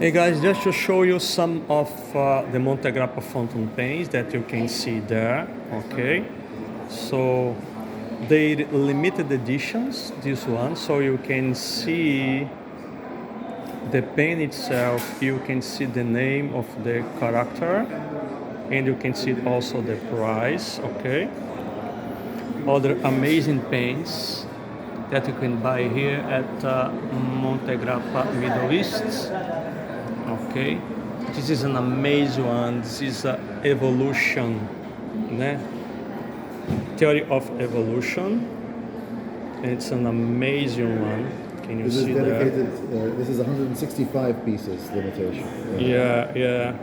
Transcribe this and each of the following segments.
Hey guys, just to show you some of the Montegrappa fountain pens that you can see there. Okay, so they limited editions, this one, so you can see the pen itself, you can see the name of the character, and you can see also the price. Okay, other amazing pens that you can buy here at Montegrappa Middle East. Okay, this is an amazing one. This is evolution, né? Theory of evolution. It's an amazing one. Can you This see is dedicated. that? This is 165 pieces limitation. Yeah.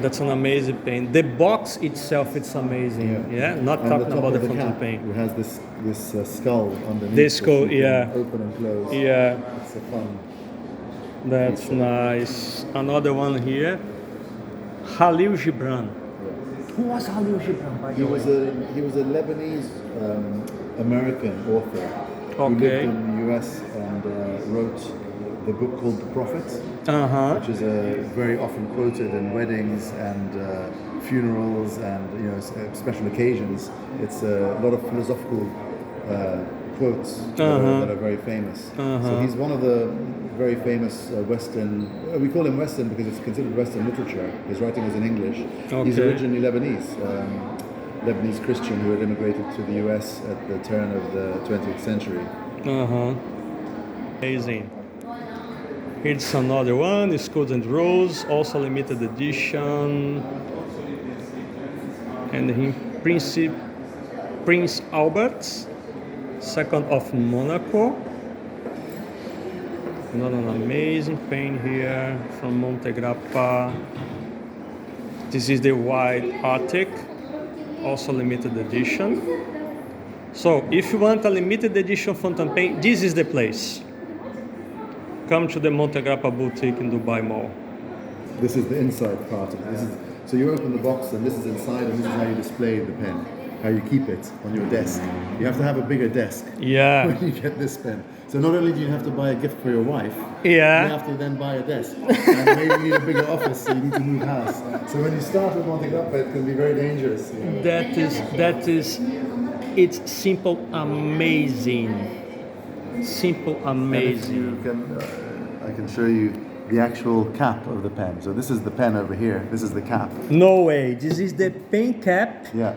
That's an amazing pen. The box itself, it's amazing. Yeah, not And talking top about of the fountain cap, pen. it has this skull underneath. This skull, which you can yeah. Open and close. Yeah, It's a fun. that's nice. Another one here. Khalil Gibran. Who was Khalil Gibran, by the way? He was a Lebanese American author who Okay. lived in the US and wrote the book called The Prophet, which is very often quoted in weddings and funerals and special occasions. It's a lot of philosophical quotes that are very famous. So he's one of the very famous Western. We call him Western because it's considered Western literature. His writing is in English. He's originally Lebanese. Lebanese Christian who had immigrated to the US at the turn of the 20th century. Amazing. Here's another one, Skulls and Rose, also limited edition. And in Prince Albert, second of Monaco. Another amazing pen here from Montegrappa. This is the White Arctic, also limited edition. So if you want a limited edition fountain pen, this is the place. Come to the Montegrappa Boutique in Dubai Mall. This is the inside part of it. So you open the box and this is inside and this is how you display the pen, how you keep it on your desk. You have to have a bigger desk when you get this pen. So not only do you have to buy a gift for your wife, you have to then buy a desk. And maybe you need a bigger office, so you need to move house. So when you start with Montegrappa, it can be very dangerous. It's simple, amazing. Simple, amazing. I can show you the actual cap of the pen. So this is the pen over here. This is the cap. No way. This is the pen cap. Yeah.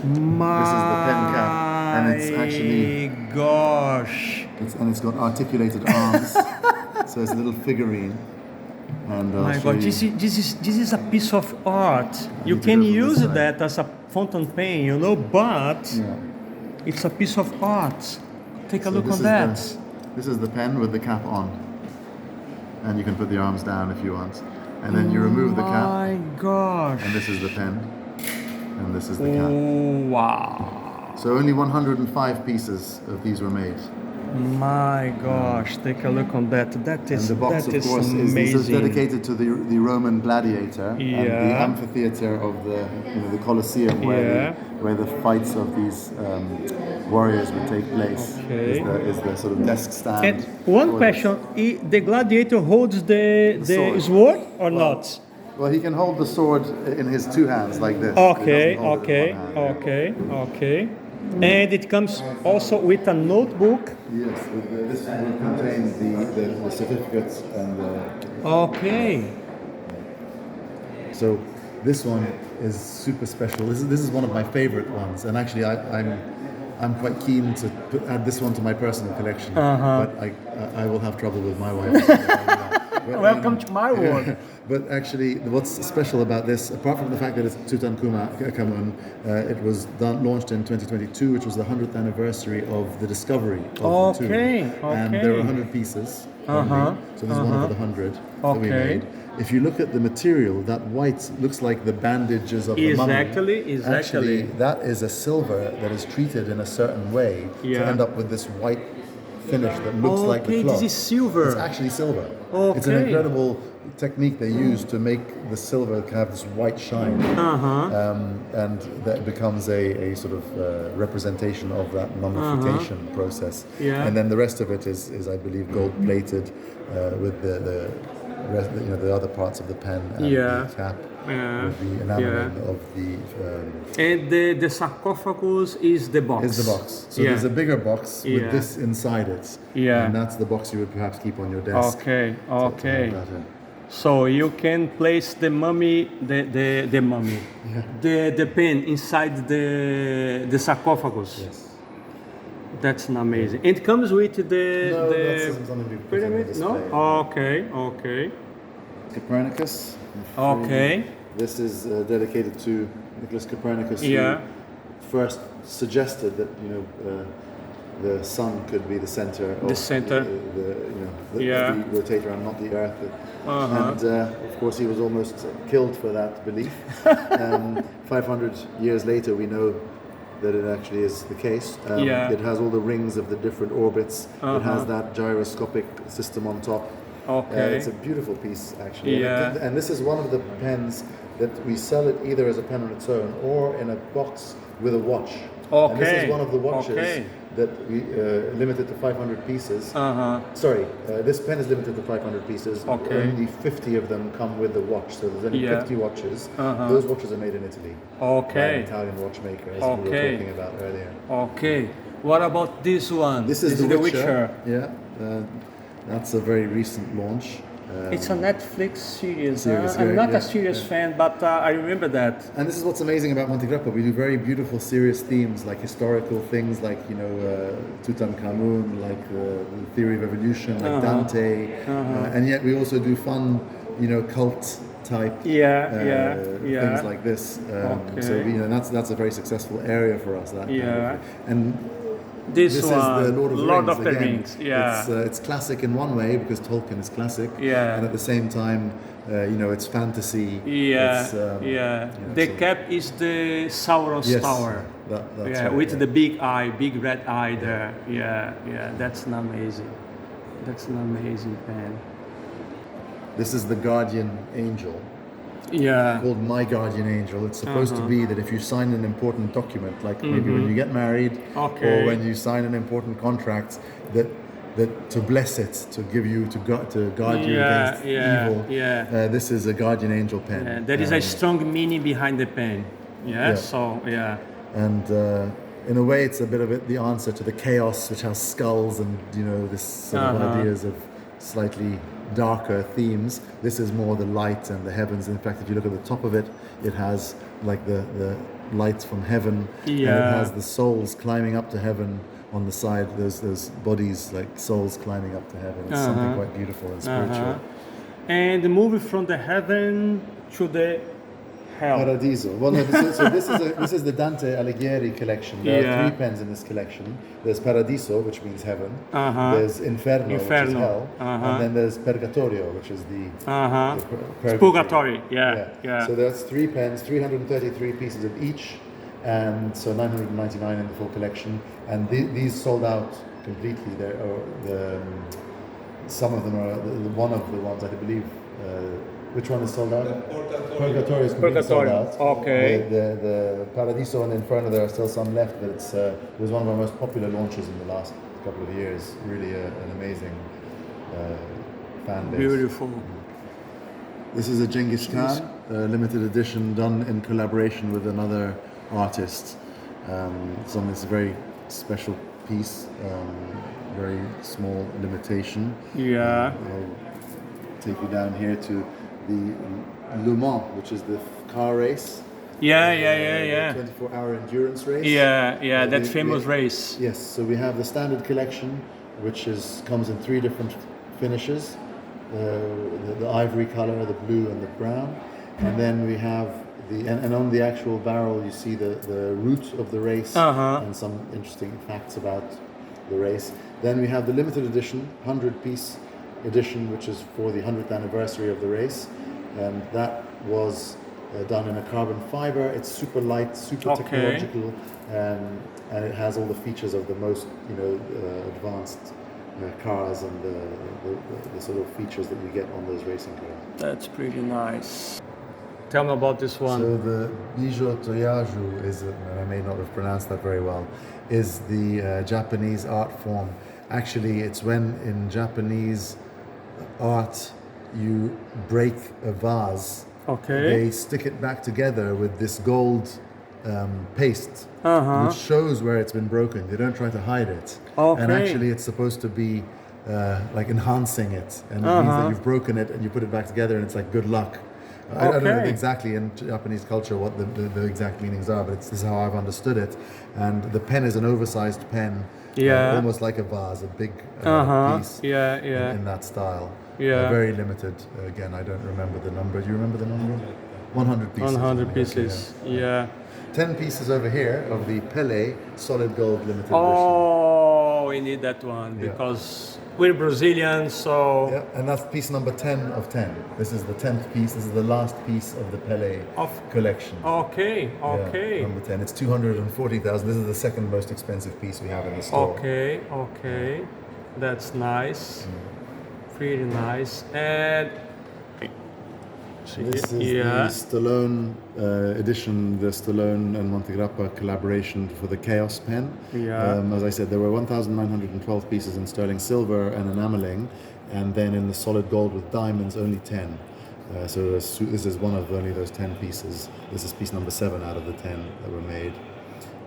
This is the pen cap, and it's actually. Gosh. It's got articulated arms, so it's a little figurine. And My God, this is a piece of art. You can use that as a fountain pen, but it's a piece of art. Take a look on that. This is the pen with the cap on. And you can put the arms down if you want. And then you remove the cap. My gosh. And this is the pen. And this is the cap. Wow. So only 105 pieces of these were made. My gosh, take a look on that. That is, and the box, that of course, amazing. is dedicated to the Roman gladiator and the amphitheater of the Colosseum where the fights of these warriors would take place. Is the sort of desk stand. And one question: the gladiator holds the sword or not? Well, he can hold the sword in his two hands like this. Okay. And it comes also with a notebook. Yes, this will contain the certificates and the... Okay. So this one is super special. This is one of my favorite ones, and actually I'm quite keen to add this one to my personal collection. But I will have trouble with my wife. Welcome to my world. But actually, what's special about this, apart from the fact that it's Tutankhamun, it was launched in 2022, which was the 100th anniversary of the discovery of the tomb. And there were 100 pieces. So this is one of the 100 that we made. If you look at the material, that white looks like the bandages of the mummy. Exactly. Actually, that is a silver that is treated in a certain way to end up with this white finish that looks like the cloth. This is silver. It's actually silver. Okay. It's an incredible technique they use to make the silver have this white shine, and that becomes a sort of representation of that mummification process. Yeah. And then the rest of it is I believe gold plated with the rest, the other parts of the pen and the cap. With the enameling of the and the sarcophagus is the box. Is the box. So there's a bigger box with this inside it. Yeah. And that's the box you would perhaps keep on your desk. Okay. So you can place the mummy, the mummy, the pen inside the sarcophagus. Yes. That's amazing. And it comes with that's something we put on the pyramid. display. No. Okay. Copernicus. Okay. This is dedicated to Nicholas Copernicus, Yeah. who first suggested that the sun could be the center of The center. the rotator and not the Earth. And of course, he was almost killed for that belief. 500 years later, we know that it actually is the case. It has all the rings of the different orbits. It has that gyroscopic system on top. Okay. It's a beautiful piece, actually. Yeah. And this is one of the pens that we sell it either as a pen on its own or in a box with a watch. Okay. And this is one of the watches that we limited to 500 pieces. Sorry, this pen is limited to 500 pieces. Only 50 of them come with the watch, so there's only 50 watches. Those watches are made in Italy. By an Italian watchmaker, as we were talking about earlier. Okay. What about this one? This is the Witcher. Yeah. That's a very recent launch. It's a Netflix series. I'm not a serious fan, but I remember that. And this is what's amazing about Montegrappa. We do very beautiful, serious themes, like historical things, like Tutankhamun, like the theory of evolution, like Dante, and yet we also do fun, cult type things like this. So that's a very successful area for us. And this is the Lord of the Rings. It's classic in one way because Tolkien is classic. And at the same time, it's fantasy. The cap is the Sauron's tower. That's right, with the big eye, big red eye there. That's an amazing pen. This is the Guardian Angel. Called My Guardian Angel. It's supposed to be that if you sign an important document, like maybe when you get married or when you sign an important contract, that to bless it, to give you to guard you against evil. This is a Guardian Angel pen. There is a strong meaning behind the pen. And in a way, it's a bit of the answer to the chaos, which has skulls and this sort of ideas of slightly darker themes. This is more the light and the heavens. In fact, if you look at the top of it, it has like the lights from heaven, and it has the souls climbing up to heaven on the side. Those bodies like souls climbing up to heaven. It's something quite beautiful and spiritual. And moving from the heaven to the hell. Paradiso. Well, no, this is the Dante Alighieri collection. There are 3 pens in this collection. There's Paradiso, which means heaven. There's Inferno, which is hell. And then there's Purgatorio, which is the Purgatory. So there's 3 pens, 333 pieces of each, and so 999 in the full collection. And these sold out completely. Some of them are one of the ones I believe. Which one is sold out? Purgatorio is completely sold out. Okay. The Paradiso and Inferno, there are still some left, but it was one of our most popular launches in the last couple of years. Really an amazing fan base. Beautiful. This is a Genghis Khan limited edition done in collaboration with another artist. It's on this very special piece, very small limitation. I'll take you down here to the Le Mans, which is the car race. 24-hour endurance race. That famous race. Yes, so we have the standard collection, which comes in 3 different finishes, the ivory color, the blue and the brown. And then we have and on the actual barrel you see the route of the race and some interesting facts about the race. Then we have the limited edition, 100-piece edition, which is for the 100th anniversary of the race, and that was done in a carbon fiber. It's super light, super technological, and it has all the features of the most advanced cars and the sort of features that you get on those racing cars. That's pretty nice. Tell me about this one. So the Bijou Toyaju is, and I may not have pronounced that very well, is the Japanese art form. Actually, it's when in Japanese art you break a vase, Okay. they stick it back together with this gold paste, Uh-huh. which shows where it's been broken. They don't try to hide it. Okay. And actually it's supposed to be like enhancing it. And it means that you've broken it and you put it back together and it's like good luck. I don't know Okay. exactly in Japanese culture what the exact meanings are, but this is how I've understood it. And the pen is an oversized pen, Yeah. almost like a vase, a big piece Yeah, yeah. in that style. Yeah. Very limited. Again, I don't remember the number. Do you remember the number? 100 pieces. 100 Okay, pieces. yeah. Yeah. 10 pieces over here of the Pele solid gold limited Oh, we need that one because we're Brazilians, so. edition. Yeah, and that's piece number 10 of 10. This is the 10th piece. This is the last piece of the Pele collection. Okay, Yeah, okay. number 10. It's 240,000. This is the second most expensive piece we have in the store. Okay, okay. That's nice. Pretty nice. And This is the Stallone edition, the Stallone and Montegrappa collaboration for the Chaos pen. Yeah. As I said, there were 1,912 pieces in sterling silver and enameling, and then in the solid gold with diamonds, only 10. So this is one of only those 10 pieces. This is piece number 7 out of the 10 that were made.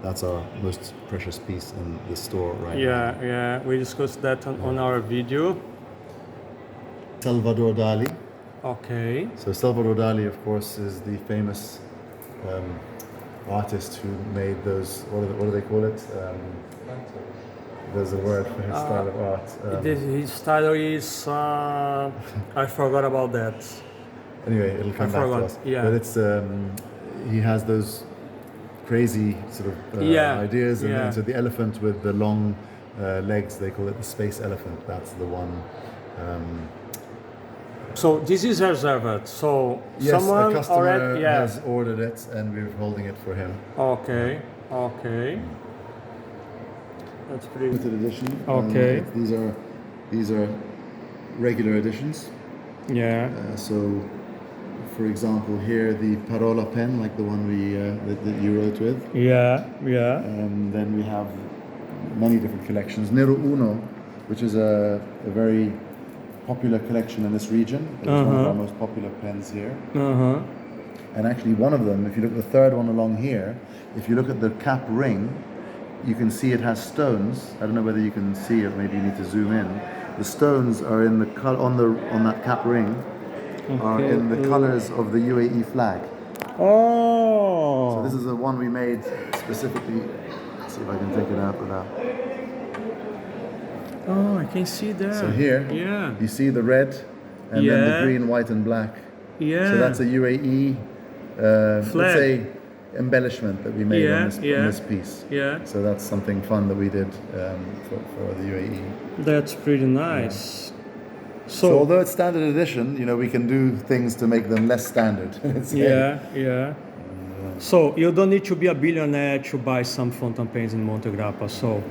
That's our most precious piece in the store right now. yeah, yeah. We discussed that on our video. Salvador Dali. Okay. So Salvador Dali, of course, is the famous artist who made those. What do they call it? There's a word for his style of art. His style is. I forgot about that. Anyway, it'll come back to forgot, us. yeah. But it's he has those crazy sort of ideas, and so the elephant with the long legs, they call it the space elephant. That's the one. So this is reserved. So Yes, someone a customer already. has ordered it, and we're holding it for him. Okay. Okay. That's pretty. Limited edition. Okay. These are regular editions. Yeah. So, for example, here the Parola pen, like the one that you wrote with. Yeah. Yeah. Then we have many different collections. Nero Uno, which is a very popular collection in this region. It's one of our most popular pens here. And actually, one of them, if you look at the third one along here, if you look at the cap ring, you can see it has stones. I don't know whether you can see it. Maybe you need to zoom in. The stones are in the on that cap ring are in the colors of the UAE flag. Oh. So this is the one we made specifically. Let's see if I can take it out without. Oh, I can see that. So here, Yeah. you see the red, and then the green, white, and black. Yeah. So that's a UAE, Flag. let's say, embellishment that we made on this piece. Yeah. So that's something fun that we did for the UAE. That's pretty nice. So although it's standard edition, we can do things to make them less standard. Yeah. So you don't need to be a billionaire to buy some fountain pens in Montegrappa. So